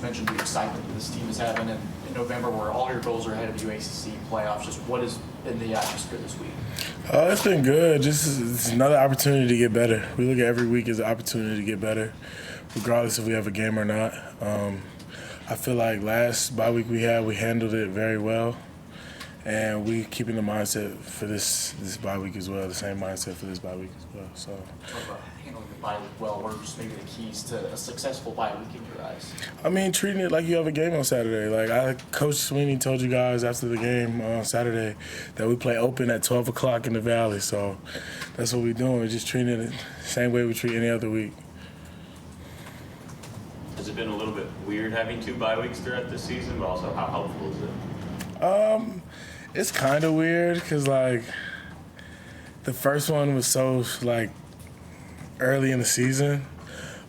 mentioned the excitement that this team is having in November, where all your goals are ahead of you, ACC playoffs. Just what has been the atmosphere this week? It's been good. It's another opportunity to get better. We look at every week as an opportunity to get better, regardless if we have a game or not. I feel like last bye week we handled it very well. And we keeping the mindset for this bye week as well, the same mindset for this bye week as well. So, Talk about handling the bye week well. What are just maybe the keys to a successful bye week in your eyes? I mean, treating it like you have a game on Saturday. Coach Sweeney told you guys after the game on Saturday that we play open at 12 o'clock in the Valley. So that's what we're doing. We're just treating it the same way we treat any other week. Has it been a little bit weird having 2 bye weeks throughout this season, but also how helpful is it? It's kind of weird because, the first one was so, early in the season.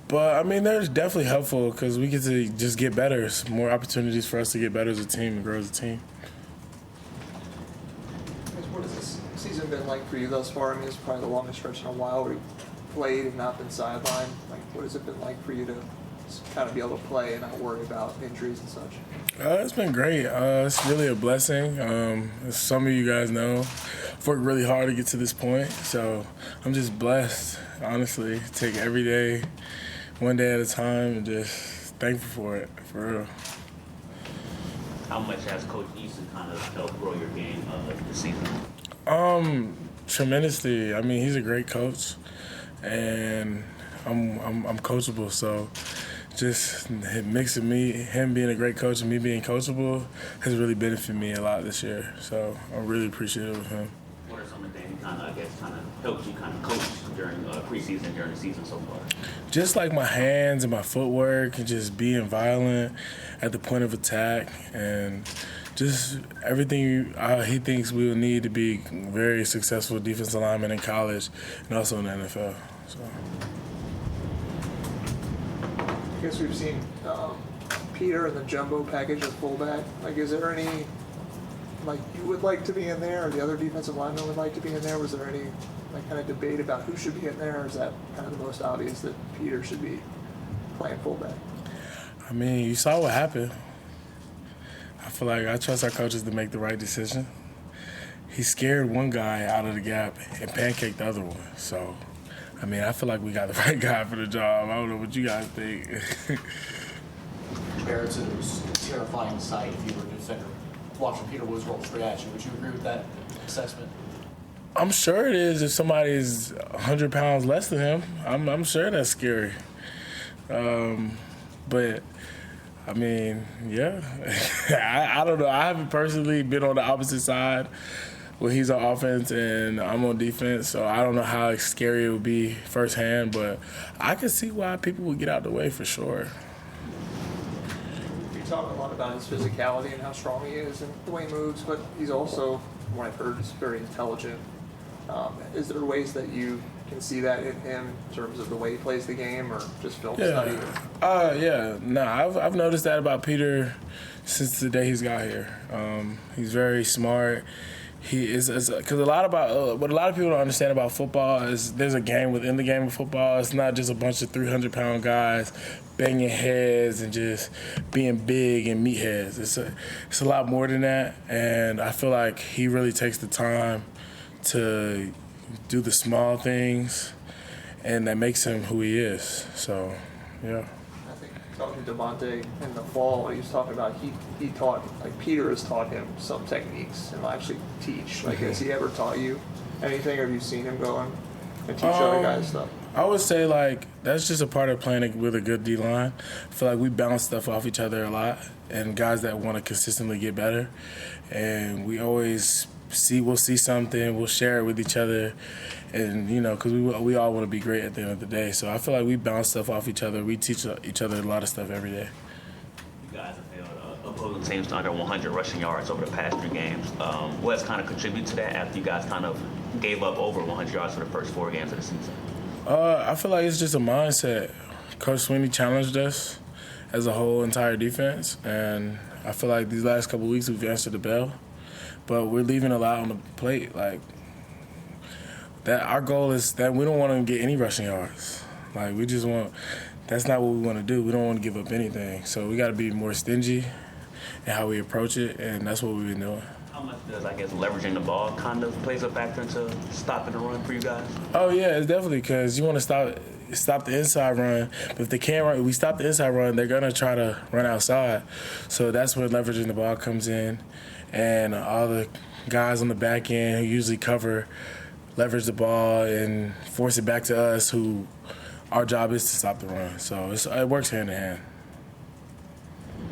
But, I mean, they're definitely helpful because we get to just get better. It's more opportunities for us to get better as a team and grow as a team. What has this season been like for you thus far? I mean, it's probably the longest stretch in a while where you played and not been sidelined. What has it been like for you to kind of be able to play and not worry about injuries and such? It's been great. It's really a blessing. As some of you guys know, I've worked really hard to get to this point. So I'm just blessed, honestly. Take every day, one day at a time, and just thankful for it, for real. How much has Coach Easton kind of helped grow your game this season? Tremendously. I mean, he's a great coach, and I'm coachable. So just mixing him being a great coach and me being coachable has really benefited me a lot this year. So I'm really appreciative of him. What are some of the things kind of helped you kind of coach during preseason, during the season so far? Just like my hands and my footwork and just being violent at the point of attack and just everything he thinks we will need to be very successful defensive linemen in college and also in the NFL. So. I guess we've seen Peter in the jumbo package at fullback. Is there any, you would like to be in there, or the other defensive linemen would like to be in there? Was there any, kind of debate about who should be in there, or is that kind of the most obvious that Peter should be playing fullback? I mean, you saw what happened. I feel like I trust our coaches to make the right decision. He scared one guy out of the gap and pancaked the other one. So, I mean, I feel like we got the right guy for the job. I don't know what you guys think. Barrett said it was a terrifying sight if you were a defender watching Peter Woods roll straight at you. Would you agree with that assessment? I'm sure it is if somebody's 100 pounds less than him. I'm sure that's scary. But, I mean, yeah. I don't know. I haven't personally been on the opposite side where he's on offense and I'm on defense, so I don't know how scary it would be firsthand, but I can see why people would get out the way for sure. You talk a lot about his physicality and how strong he is and the way he moves, but he's also, from what I've heard, is very intelligent. Is there ways that you can see that in him in terms of the way he plays the game or just film study? I've noticed that about Peter since the day he's got here. He's very smart. He is, because what a lot of people don't understand about football is there's a game within the game of football. It's not just a bunch of 300-pound guys banging heads and just being big and meatheads. It's a lot more than that, and I feel like he really takes the time to do the small things, and that makes him who he is. So, yeah. I think talking to Devontae in the fall, he was talking about he taught, Peter has taught him some techniques and will actually teach. Has he ever taught you anything, or have you seen him go and teach other guys stuff? I would say, that's just a part of playing with a good D-line. I feel like we bounce stuff off each other a lot, and guys that want to consistently get better. And we always we'll see something, we'll share it with each other, and, because we all want to be great at the end of the day. So I feel like we bounce stuff off each other. We teach each other a lot of stuff every day. You guys have held opposing teams to under 100 rushing yards over the past 3 games. What has kind of contributed to that after you guys kind of gave up over 100 yards for the first 4 games of the season? I feel like it's just a mindset. Coach Sweeney challenged us as a whole entire defense, and I feel like these last couple of weeks we've answered the bell. But we're leaving a lot on the plate. That our goal is that we don't want to get any rushing yards. We just want that's not what we want to do. We don't want to give up anything. So we got to be more stingy in how we approach it, and that's what we've been doing. How much does, I guess, leveraging the ball kind of plays a factor into stopping the run for you guys? Oh yeah, it's definitely because you want to stop the inside run. But if they can't run, we stop the inside run, they're gonna try to run outside. So that's where leveraging the ball comes in, and all the guys on the back end who usually cover leverage the ball and force it back to us. Who our job is to stop the run. So it works hand in hand.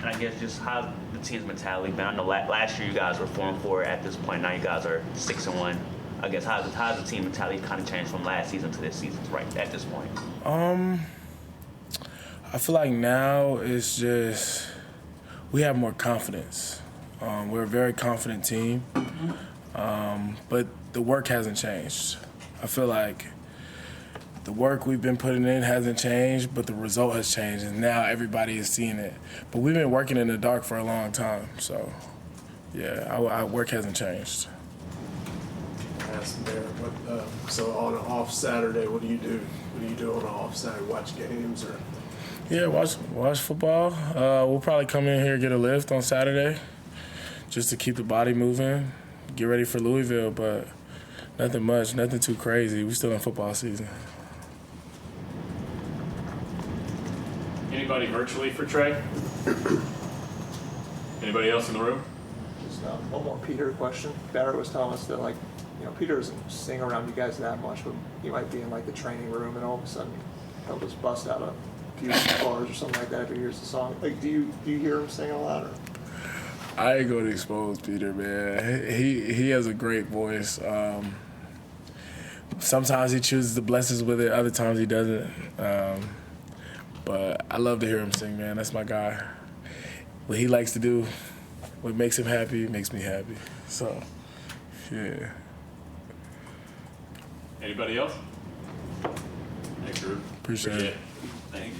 And I guess just how the team's mentality been. I know last year you guys were 4-4 at this point. Now you guys are 6-1. I guess how's the team mentality kind of changed from last season to this season right at this point? I feel like now it's just we have more confidence. We're a very confident team, but the work hasn't changed. I feel like the work we've been putting in hasn't changed, but the result has changed, and now everybody is seeing it. But we've been working in the dark for a long time, so yeah, our work hasn't changed. Ask there, so on an off Saturday, what do you do? What do you do on an off Saturday? Watch games or? Yeah, watch football. We'll probably come in here, get a lift on Saturday, just to keep the body moving, get ready for Louisville. But nothing much, nothing too crazy. We're still in football season. Anybody virtually for Tré? Anybody else in the room? Just one more Peter question. Barrett was telling us that, like, Peter doesn't sing around you guys that much, but he might be in, like, the training room and all of a sudden he'll just bust out a few bars or something like that if he hears the song. Like, do you hear him sing a lot? Or? I ain't gonna expose Peter, man. He has a great voice. Sometimes he chooses to bless us with it, other times he doesn't. But I love to hear him sing, man. That's my guy. What he likes to do, what makes him happy, makes me happy. So, yeah. Anybody else? Thanks, Drew. Appreciate it. Thank you.